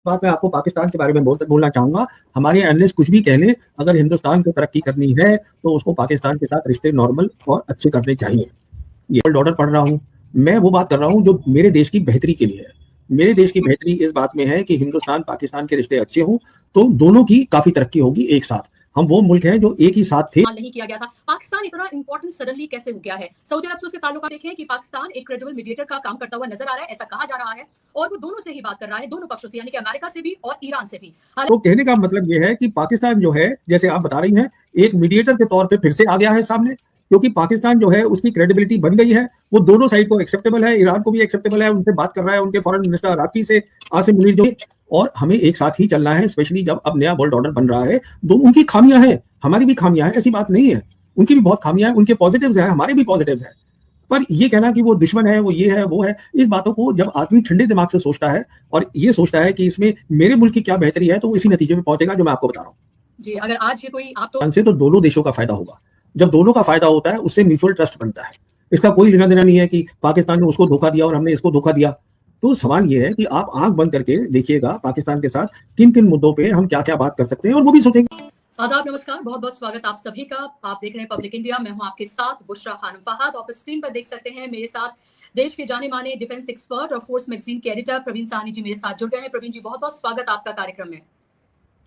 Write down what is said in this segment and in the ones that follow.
बात मैं आपको पाकिस्तान के बारे में बोलना चाहूंगा। हमारे एनालिस्ट कुछ भी कह लें, अगर हिंदुस्तान को तरक्की करनी है तो उसको पाकिस्तान के साथ रिश्ते नॉर्मल और अच्छे करने चाहिए। ये वर्ल्ड ऑर्डर पढ़ रहा हूँ, मैं वो बात कर रहा हूँ जो मेरे देश की बेहतरी के लिए है। मेरे देश की बेहतरी इस बात में है कि हिंदुस्तान पाकिस्तान के रिश्ते अच्छे हों तो दोनों की काफी तरक्की होगी एक साथ। हम वो मुल्क हैं जो एक ही साथ थे। नहीं किया गया था। पाकिस्तान इतना इंपॉर्टेंट सडनली कैसे हो गया है? सऊदी अरब से उसके ताल्लुक देखें कि पाकिस्तान एक क्रेडिबल मीडिएटर का काम करता हुआ नजर आ रहा है, ऐसा कहा जा रहा है, और वो दोनों से ही बात कर रहा है, दोनों पक्षों से, यानी कि अमेरिका से भी और ईरान से भी। तो कहने का मतलब ये है कि पाकिस्तान जो है, जैसे आप बता रही हैं, एक मीडिएटर के तौर पे फिर से आ गया है सामने, क्योंकि पाकिस्तान जो है उसकी क्रेडिबिलिटी बन गई है। वो दोनों साइड को एक्सेप्टेबल है, ईरान को भी एक्सेप्टेबल है, उनसे बात कर रहा है उनके फॉरेन मिनिस्टर अराकी से, आसिम मुनीर जो, और हमें एक साथ ही चलना है, स्पेशली जब अब नया वर्ल्ड ऑर्डर बन रहा है। उनकी खामियां हैं, हमारी भी खामियां हैं, ऐसी बात नहीं है, उनकी भी बहुत खामियां हैं, उनके पॉजिटिव्स हैं, हमारे भी पॉजिटिव्स हैं। पर ये कहना कि वो दुश्मन है, वो ये है वो है, इस बातों को जब आदमी ठंडे दिमाग से सोचता है और ये सोचता है कि इसमें मेरे मुल्क की क्या बेहतरी है, तो वो इसी नतीजे में पहुंचेगा जो मैं आपको बता रहा हूँ जी। अगर आज ये कोई आप तो दोनों देशों का फायदा होगा। जब दोनों का फायदा होता है उससे म्यूचुअल ट्रस्ट बनता है। इसका कोई लेना देना नहीं है कि पाकिस्तान ने उसको धोखा दिया और हमने इसको धोखा दिया। तो सवाल ये है कि आप आंख बंद करके देखिएगा पाकिस्तान के साथ किन किन मुद्दों पे हम क्या क्या बात कर सकते हैं, और वो भी सोचेंगे। आदाब, नमस्कार, बहुत बहुत स्वागत आप सभी का। आप देख रहे हैं पब्लिक इंडिया, मैं हूं आपके साथ बुशरा खानम फहाद। और स्क्रीन पर देख सकते हैं मेरे साथ देश के जाने माने डिफेंस एक्सपर्ट और फोर्स मैगजीन के एडिटर प्रवीण साहनी जी मेरे साथ जुड़ गए हैं। प्रवीण जी, बहुत बहुत स्वागत आपका कार्यक्रम में।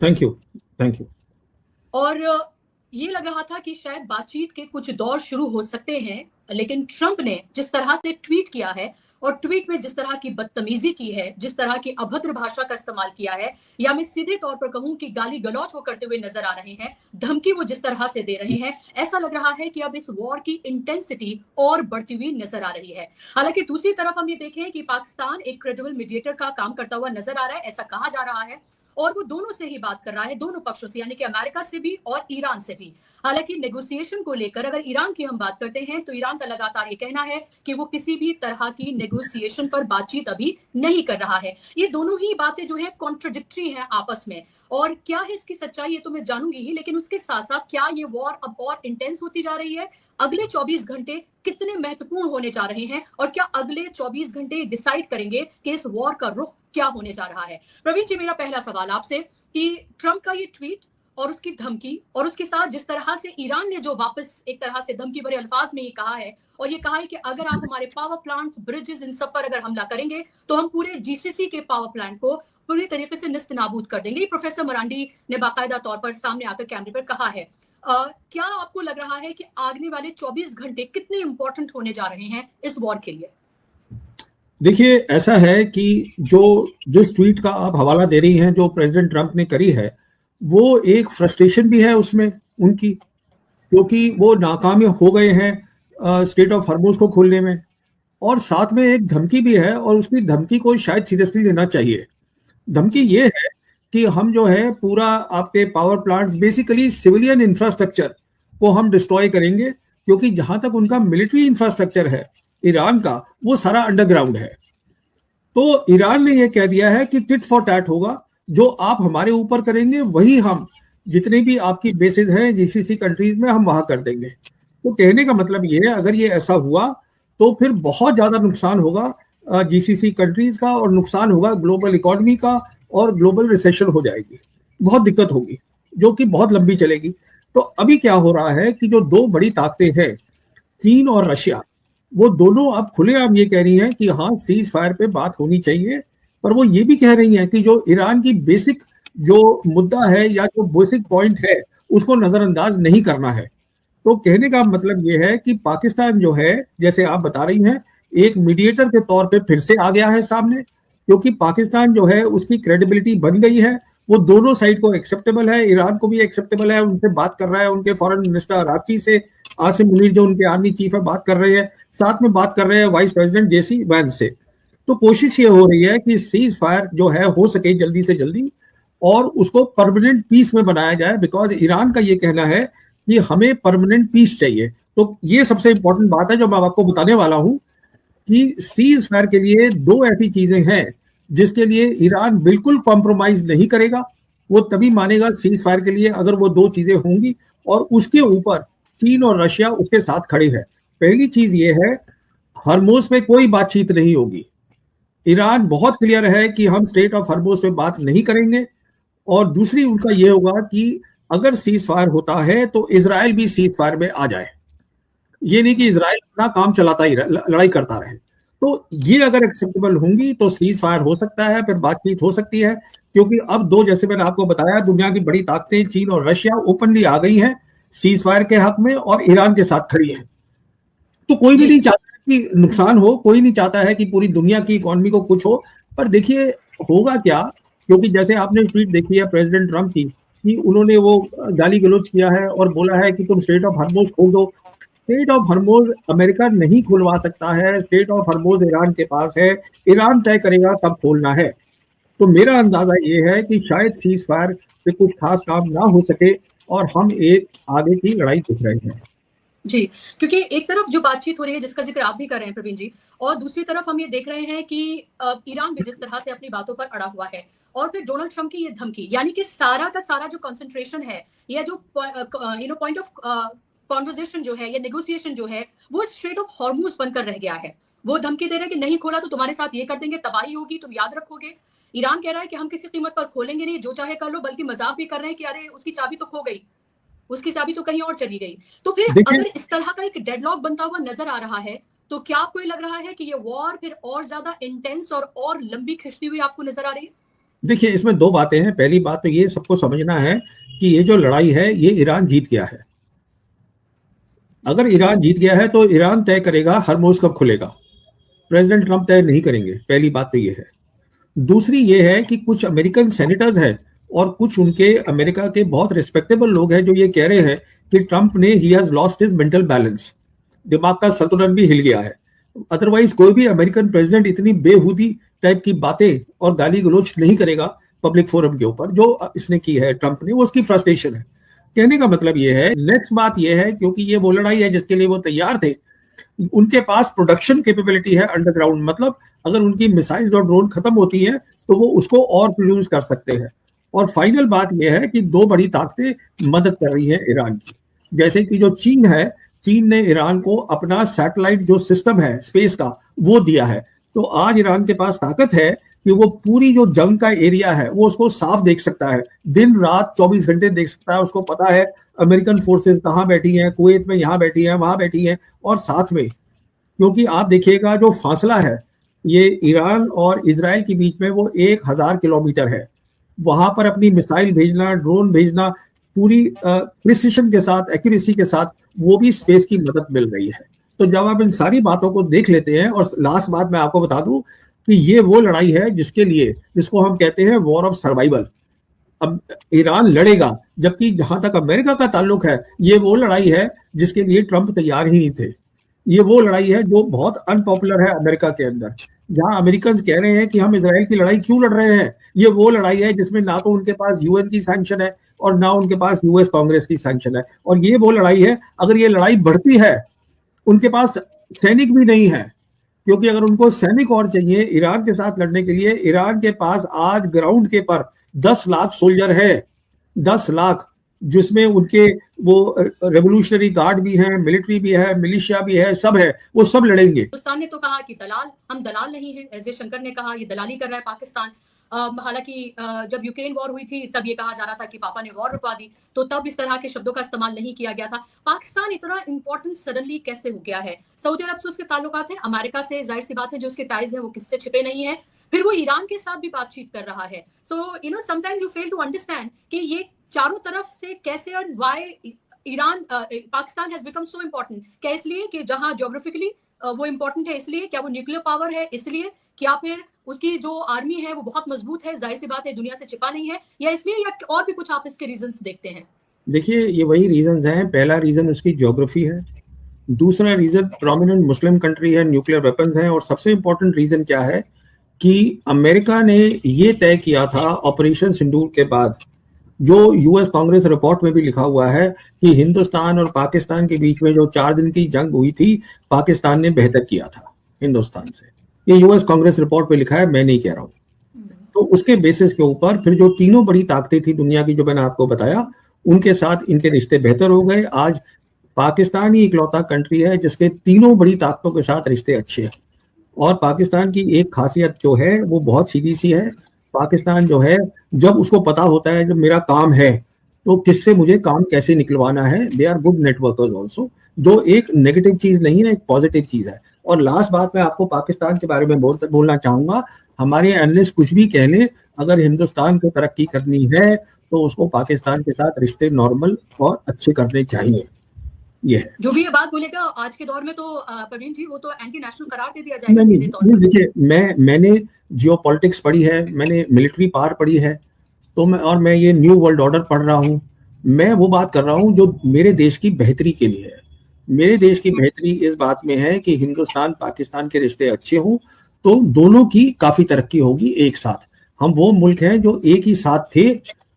Thank you, thank you. और ये लग रहा था कि शायद बातचीत के कुछ दौर शुरू हो सकते हैं, लेकिन ट्रंप ने जिस तरह से ट्वीट किया है और ट्वीट में जिस तरह की बदतमीजी की है, जिस तरह की अभद्र भाषा का इस्तेमाल किया है, या मैं सीधे तौर पर कहूं कि गाली गलौज वो करते हुए नजर आ रहे हैं, धमकी वो जिस तरह से दे रहे हैं, ऐसा लग रहा है कि अब इस वॉर की इंटेंसिटी और बढ़ती हुई नजर आ रही है। हालांकि दूसरी तरफ हम ये देखें कि पाकिस्तान एक क्रेडिबल मीडिएटर का काम करता हुआ नजर आ रहा है, ऐसा कहा जा रहा है, और वो दोनों से ही बात कर रहा है, दोनों पक्षों से, यानी कि अमेरिका से भी और ईरान से भी। हालांकि नेगोशिएशन को लेकर अगर ईरान की हम बात करते हैं तो ईरान का लगातार ये कहना है कि वो किसी भी तरह की नेगोशिएशन पर बातचीत अभी नहीं कर रहा है। ये दोनों ही बातें जो है कॉन्ट्रडिक्टरी हैं आपस में, और क्या है इसकी सच्चाई ये तो मैं जानूंगी ही, लेकिन उसके साथ साथ क्या ये वॉर अब और इंटेंस होती जा रही है? अगले 24 घंटे कितने महत्वपूर्ण होने जा रहे हैं, और क्या अगले 24 घंटे डिसाइड करेंगे कि इस वॉर का रुख क्या होने जा रहा है? प्रवीण जी, मेरा पहला सवाल आपसे कि ट्रंप का ये ट्वीट और उसकी धमकी, और उसके साथ जिस तरह से ईरान ने जो वापस एक तरह से धमकी भरे अल्फाज में ये कहा है, और ये कहा है कि अगर आप हमारे पावर प्लांट्स, ब्रिजेस, इन सब पर अगर हमला करेंगे तो हम पूरे जीसीसी के पावर प्लांट को पूरी तरीके से निस्तनाबूद कर देंगे। प्रोफेसर मरांडी ने बाकायदा तौर पर सामने आकर कैमरे पर कहा है। क्या आपको लग रहा है कि आने वाले 24 घंटे कितने इंपॉर्टेंट होने जा रहे हैं इस वॉर के लिए? देखिए, ऐसा है कि जिस ट्वीट का आप हवाला दे रही हैं जो प्रेसिडेंट ट्रंप ने करी है, वो एक फ्रस्ट्रेशन भी है उसमें उनकी, क्योंकि वो नाकाम हो गए हैं स्ट्रेट ऑफ हॉर्मुज को खोलने में, और साथ में एक धमकी भी है, और उसकी धमकी को शायद सीरियसली लेना चाहिए। धमकी ये है कि हम जो है पूरा आपके power plants, basically civilian infrastructure को हम डिस्ट्रॉय करेंगे, क्योंकि जहां तक उनका मिलिट्री इंफ्रास्ट्रक्चर है ईरान का, वो सारा अंडरग्राउंड है। तो ईरान ने यह कह दिया है कि टिट फॉर टैट होगा, जो आप हमारे ऊपर करेंगे वही हम जितने भी आपकी बेसिस हैं जीसीसी कंट्रीज में हम वहां कर देंगे। तो कहने का मतलब ये है, अगर ये ऐसा हुआ तो फिर बहुत ज्यादा नुकसान होगा जीसीसी कंट्रीज का, और नुकसान होगा ग्लोबल इकोनॉमी का, और ग्लोबल रिसेशन हो जाएगी, बहुत दिक्कत होगी, जो कि बहुत लंबी चलेगी। तो अभी क्या हो रहा है कि जो दो बड़ी ताकतें हैं, चीन और रशिया, वो दोनों अब खुलेआम ये कह रही हैं कि हाँ, सीज फायर पे बात होनी चाहिए, पर वो ये भी कह रही हैं कि जो ईरान की बेसिक जो मुद्दा है या जो बेसिक पॉइंट है उसको नजरअंदाज नहीं करना है। तो कहने का मतलब ये है कि पाकिस्तान जो है, जैसे आप बता रही हैं, एक मीडिएटर के तौर पे फिर से आ गया है सामने, क्योंकि पाकिस्तान जो है उसकी क्रेडिबिलिटी बन गई है, वो दोनों साइड को एक्सेप्टेबल है, ईरान को भी एक्सेप्टेबल है, उनसे बात कर रहा है, उनके फॉरेन मिनिस्टर अराकी से, आसिम मुनीर जो उनके आर्मी चीफ है बात कर रहे हैं, साथ में बात कर रहे हैं वाइस प्रेसिडेंट जेसी वैंस से। तो कोशिश ये हो रही है कि सीज फायर जो है हो सके जल्दी से जल्दी, और उसको परमानेंट पीस में बनाया जाए, बिकॉज ईरान का ये कहना है कि हमें परमानेंट पीस चाहिए। तो ये सबसे इंपॉर्टेंट बात है जो मैं आपको बताने वाला हूं, कि सीज फायर के लिए दो ऐसी चीजें हैं जिसके लिए ईरान बिल्कुल कॉम्प्रोमाइज नहीं करेगा। वो तभी मानेगा सीज फायर के लिए अगर वो दो चीजें होंगी, और उसके ऊपर चीन और रशिया उसके साथ खड़े हैं। पहली चीज ये है, हॉर्मुज में कोई बातचीत नहीं होगी, ईरान बहुत क्लियर है कि हम स्ट्रेट ऑफ हॉर्मुज पे बात नहीं करेंगे, और दूसरी उनका ये होगा कि अगर सीज फायर होता है तो इजराइल भी सीज फायर में आ जाए। ये नहीं कि इजराइल अपना काम चलाता ही लड़ाई करता रहे। तो ये अगर एक्सेप्टेबल होंगी तो सीज फायर हो सकता है, फिर बातचीत हो सकती है, क्योंकि अब दो, जैसे मैंने आपको बताया, दुनिया की बड़ी ताकतें चीन और रशिया ओपनली आ गई हैं सीज फायर के हक में और ईरान के साथ खड़ी है। तो कोई भी नहीं चाहता कि नुकसान हो, कोई नहीं चाहता है कि पूरी दुनिया की इकोनॉमी को कुछ हो। पर देखिए होगा क्या, क्योंकि जैसे आपने ट्वीट देखी है प्रेसिडेंट ट्रंप की कि उन्होंने वो गाली गलौज किया है और बोला है कि तुम स्ट्रेट ऑफ हॉर्मुज खोल दो। स्ट्रेट ऑफ हॉर्मुज अमेरिका नहीं खुलवा सकता है, स्ट्रेट ऑफ हॉर्मुज ईरान के पास है, ईरान तय करेगा कब खोलना है। तो मेरा अंदाजा ये है कि शायद सीज फायर से कुछ खास काम ना हो सके और हम एक आगे की लड़ाई दिख रहे हैं। जी, क्योंकि एक तरफ जो बातचीत हो रही है जिसका जिक्र आप भी कर रहे हैं प्रवीण जी, और दूसरी तरफ हम ये देख रहे हैं कि ईरान भी जिस तरह से अपनी बातों पर अड़ा हुआ है, और फिर डोनाल्ड ट्रंप की ये धमकी, यानी कि सारा का सारा जो कंसंट्रेशन है या जो पॉइंट ऑफ कॉन्वर्सेशन जो है या नेगोशिएशन जो है वो स्ट्रेट ऑफ हॉर्मुज बनकर रह गया है। वो धमकी दे रहे हैं कि नहीं खोला तो तुम्हारे साथ ये कर देंगे, तबाही होगी, तुम याद रखोगे। ईरान कह रहा है कि हम किसी कीमत पर खोलेंगे नहीं, जो चाहे कर लो, बल्कि मजाक भी कर रहे हैं कि अरे उसकी चाबी तो खो गई, उसकी चाबी तो कहीं और चली गई। तो फिर अगर इस तरह का एक डेडलॉक बनता हुआ नजर आ रहा है तो क्या आपको ये लग रहा है कि ये वॉर फिर और ज्यादा इंटेंस और लंबी खिंचती हुई आपको नजर आ रही है? देखिए, इसमें दो बातें हैं। पहली बात तो ये सबको समझना है कि ये जो लड़ाई है ये ईरान जीत गया है। अगर ईरान जीत गया है तो ईरान तय करेगा हॉर्मुज कब खुलेगा, प्रेसिडेंट ट्रंप तय नहीं करेंगे। पहली बात तो ये है। दूसरी ये है कि कुछ अमेरिकन सेनेटर्स हैं और कुछ उनके अमेरिका के बहुत रिस्पेक्टेबल लोग हैं जो ये कह रहे हैं कि ट्रंप ने he has lost his mental balance, दिमाग का संतुलन भी हिल गया है। अदरवाइज कोई भी अमेरिकन प्रेसिडेंट इतनी बेहूदी टाइप की बातें और गाली गलौज नहीं करेगा पब्लिक फोरम के ऊपर जो इसने की है ट्रंप ने। वो उसकी फ्रस्ट्रेशन है। कहने का मतलब ये है। नेक्स्ट बात ये है, क्योंकि ये वो लड़ाई है जिसके लिए वो तैयार थे, उनके पास प्रोडक्शन कैपेबिलिटी है अंडरग्राउंड। मतलब अगर उनकी मिसाइल्स और ड्रोन खत्म होती है तो वो उसको और प्रोड्यूस कर सकते हैं। और फाइनल बात यह है कि दो बड़ी ताकतें मदद कर रही हैं ईरान की, जैसे कि जो चीन है, चीन ने ईरान को अपना सैटेलाइट जो सिस्टम है स्पेस का वो दिया है। तो आज ईरान के पास ताकत है कि वो पूरी जो जंग का एरिया है वो उसको साफ देख सकता है, दिन रात 24 घंटे देख सकता है। उसको पता है अमेरिकन फोर्सेस कहाँ बैठी हैं, कुवैत में यहाँ बैठी हैं, वहां बैठी हैं। और साथ में, क्योंकि आप देखिएगा जो फासला है ये ईरान और इजराइल के बीच में वो 1000 किलोमीटर है, वहां पर अपनी मिसाइल भेजना, ड्रोन भेजना पूरी प्रिसिशन के साथ, एक्यूरेसी के साथ, वो भी स्पेस की मदद मिल रही है। तो जब आप इन सारी बातों को देख लेते हैं, और लास्ट बात मैं आपको बता दूं कि ये वो लड़ाई है जिसको हम कहते हैं वॉर ऑफ सर्वाइवल। अब ईरान लड़ेगा, जबकि जहां तक अमेरिका का ताल्लुक है ये वो लड़ाई है जिसके लिए ट्रंप तैयार ही नहीं थे। ये वो लड़ाई है जो बहुत अनपॉपुलर है अमेरिका के अंदर। जहां अमेरिकन कह रहे हैं कि हम इजराइल की लड़ाई क्यों लड़ रहे हैं, ये वो लड़ाई है जिसमें ना तो उनके पास यूएन की सैंक्शन है और ना उनके पास यूएस कांग्रेस की सैंक्शन है। और ये वो लड़ाई है, अगर ये लड़ाई बढ़ती है, उनके पास सैनिक भी नहीं है, क्योंकि अगर उनको सैनिक और चाहिए ईरान के साथ लड़ने के लिए, ईरान के पास आज ग्राउंड के पर 10 लाख सोल्जर है, 10 लाख, जिसमें उनके वो रेवोल्यूशनरी गार्ड भी हैं, मिलिट्री भी है, मिलिशिया भी है, सब है, वो सब लड़ेंगे। पाकिस्तान ने तो कहा कि दलाल, हम दलाल नहीं है। एस जयशंकर ने कहा ये दलाली कर रहा है पाकिस्तान। हालांकि जब यूक्रेन वॉर हुई थी तब ये कहा जा रहा था कि पापा ने वॉर रुकवा दी, तो तब इस तरह के शब्दों का इस्तेमाल नहीं किया गया था। पाकिस्तान इतना इंपॉर्टेंट सडनली कैसे हो गया है? सऊदी अरब से उसके ताल्लुकात है, अमेरिका से जाहिर सी बात है जो उसके टाइज है वो किससे छिपे नहीं है, फिर वो ईरान के साथ भी बातचीत कर रहा है। सो sometime you fail to understand कि ये चारों तरफ से कैसे और why Iran Pakistan has become so important. क्या इसलिए कि जहां ज्योग्राफिकली वो इम्पोर्टेंट है इसलिए? क्या वो न्यूक्लियर पावर है इसलिए? क्या फिर उसकी जो आर्मी है वो बहुत मजबूत है, जाहिर सी बात है दुनिया से छिपा नहीं है, या इसलिए, या और भी कुछ आप इसके रीजंस देखते हैं? देखिए, ये वही रीजंस हैं। पहला रीजन उसकी ज्योग्राफी है, दूसरा रीजन प्रोमिनेंट मुस्लिम कंट्री है, न्यूक्लियर वेपन्स हैं, और सबसे इंपॉर्टेंट रीजन क्या है कि अमेरिका ने ये तय किया था ऑपरेशन सिंदूर के बाद, जो यूएस कांग्रेस रिपोर्ट में भी लिखा हुआ है कि हिंदुस्तान और पाकिस्तान के बीच में जो 4 दिन की जंग हुई थी, पाकिस्तान ने बेहतर किया था हिंदुस्तान से। ये यूएस कांग्रेस रिपोर्ट पे लिखा है, मैं नहीं कह रहा हूं। तो उसके बेसिस के ऊपर फिर जो तीनों बड़ी ताकतें थी दुनिया की, जो मैंने आपको बताया, उनके साथ इनके रिश्ते बेहतर हो गए। आज पाकिस्तान ही इकलौता कंट्री है जिसके तीनों बड़ी ताकतों के साथ रिश्ते अच्छे हैं, और पाकिस्तान की एक खासियत जो है वो बहुत सीधी सी है। पाकिस्तान जो है, जब उसको पता होता है जब मेरा काम है तो किससे मुझे काम कैसे निकलवाना है, they are good networkers also, जो एक नेगेटिव चीज नहीं है, एक पॉजिटिव चीज है। और लास्ट बात मैं आपको पाकिस्तान के बारे में बोलना चाहूंगा, हमारे एनालिस्ट कुछ भी कह लें, अगर हिंदुस्तान को तरक्की करनी है तो उसको पाकिस्तान के साथ रिश्ते नॉर्मल और अच्छे करने चाहिए। ये है जो भी ये बात बोलेगा आज के दौर में तो प्रवीण जी वो तो एंटी नेशनल करार दे दिया जाएगा सीधे तौर पर। देखिए, मैंने जियोपॉलिटिक्स पढ़ी है, मैंने मिलिट्री पावर पढ़ी है, तो मैं ये न्यू वर्ल्ड ऑर्डर पढ़ रहा हूँ। मैं वो बात कर रहा हूँ जो मेरे देश की बेहतरी के लिए है। मेरे देश की बेहतरी इस बात में है कि हिंदुस्तान पाकिस्तान के रिश्ते अच्छे हों तो दोनों की काफी तरक्की होगी एक साथ। हम वो मुल्क हैं जो एक ही साथ थे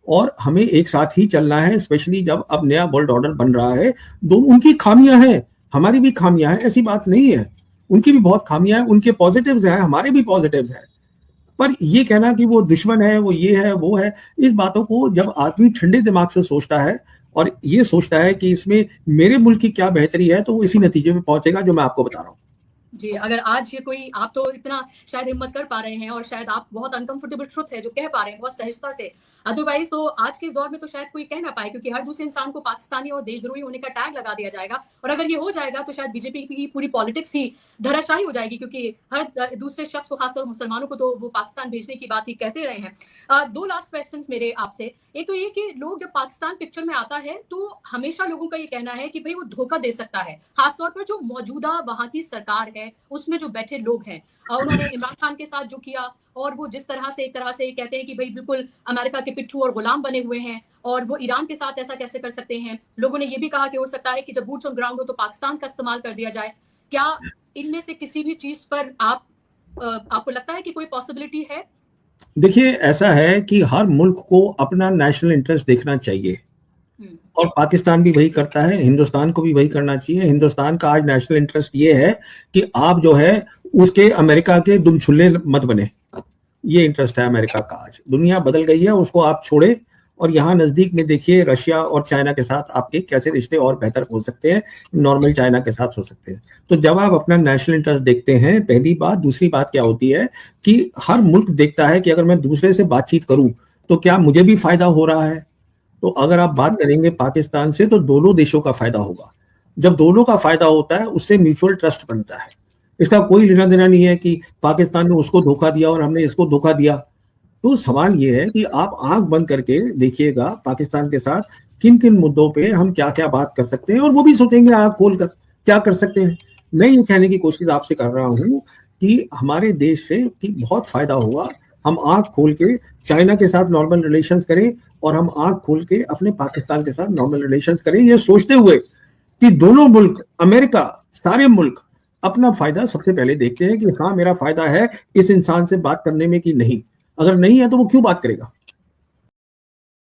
और हमें एक साथ ही चलना है, स्पेशली जब अब नया वर्ल्ड ऑर्डर बन रहा है। उनकी खामियां हैं, हमारी भी खामियां हैं, ऐसी बात नहीं है। उनकी भी बहुत खामियां हैं, उनके पॉजिटिव्स हैं, हमारे भी पॉजिटिव्स हैं। पर ये कहना कि वो दुश्मन है, वो ये है, वो है, इस बातों को जब आदमी ठंडे दिमाग से सोचता है और ये सोचता है कि इसमें मेरे मुल्क की क्या बेहतरी है, तो वो इसी नतीजे में पहुंचेगा जो मैं आपको बता रहा हूँ। जी, अगर आज ये कोई, आप तो इतना शायद हिम्मत कर पा रहे हैं और शायद आप बहुत अनकंफर्टेबल ट्रुथ है जो कह पा रहे हैं बहुत सहजता से, अदरवाइज तो आज के इस दौर में तो शायद कोई कह ना पाए, क्योंकि हर दूसरे इंसान को पाकिस्तानी और देशद्रोही होने का टैग लगा दिया जाएगा। और अगर ये हो जाएगा तो शायद बीजेपी की पूरी पॉलिटिक्स ही धराशायी हो जाएगी, क्योंकि हर दूसरे शख्स को, खासतौर मुसलमानों को तो वो पाकिस्तान भेजने की बात ही कहते रहे हैं। दो लास्ट क्वेश्चन मेरे आपसे। एक तो ये कि लोग जब पाकिस्तान पिक्चर में आता है तो हमेशा लोगों का ये कहना है कि भाई वो धोखा दे सकता है, खासतौर पर जो मौजूदा वहां की सरकार है उसमें जो बैठे लोग हैं। उन्होंने इमरान खान के साथ जो किया, और वो जिस तरह से एक तरह से कहते हैं कि भाई बिल्कुल अमेरिका के पिट्ठू और गुलाम बने हुए हैं, और वो ईरान के साथ ऐसा कैसे कर सकते हैं। लोगों ने ये भी कहा कि हो सकता है कि जब बूट्स ऑन ग्राउंड हो तो पाकिस्तान का इस्तेमाल कर दिया जाए। क्या इनमें से किसी भी चीज पर आपको लगता है कि कोई पॉसिबिलिटी है? देखिए, ऐसा है कि हर मुल्क को अपना नेशनल इंटरेस्ट देखना चाहिए और पाकिस्तान भी वही करता है, हिंदुस्तान को भी वही करना चाहिए। हिंदुस्तान का आज नेशनल इंटरेस्ट ये है कि आप जो है उसके अमेरिका के दुमछुल्ले मत बने। ये इंटरेस्ट है अमेरिका का। आज दुनिया बदल गई है, उसको आप छोड़े और यहाँ नजदीक में देखिए रशिया और चाइना के साथ आपके कैसे रिश्ते और बेहतर हो सकते हैं, नॉर्मल चाइना के साथ हो सकते हैं। तो जब आप अपना नेशनल इंटरेस्ट देखते हैं, पहली बात। दूसरी बात क्या होती है कि हर मुल्क देखता है कि अगर मैं दूसरे से बातचीत करूं तो क्या मुझे भी फायदा हो रहा है। तो अगर आप बात करेंगे पाकिस्तान से तो दोनों देशों का फायदा होगा। जब दोनों का फायदा होता है उससे म्यूचुअल ट्रस्ट बनता है। इसका कोई लेना देना नहीं है कि पाकिस्तान ने उसको धोखा दिया और हमने इसको धोखा दिया। तो सवाल ये है कि आप आंख बंद करके देखिएगा पाकिस्तान के साथ किन किन मुद्दों पे हम क्या क्या बात कर सकते हैं, और वो भी सोचेंगे आंख खोल कर क्या कर सकते हैं। मैं ये कहने की कोशिश आपसे कर रहा हूँ कि हमारे देश से कि बहुत फायदा होगा। हम आंख खोल के चाइना के साथ नॉर्मल रिलेशंस करें और हम आंख खोल के अपने पाकिस्तान के साथ नॉर्मल रिलेशंस करें, ये सोचते हुए कि दोनों मुल्क, अमेरिका, सारे मुल्क अपना फायदा सबसे पहले देखते हैं कि हाँ मेरा फायदा है इस इंसान से बात करने में कि नहीं। अगर नहीं है तो वो क्यों बात करेगा।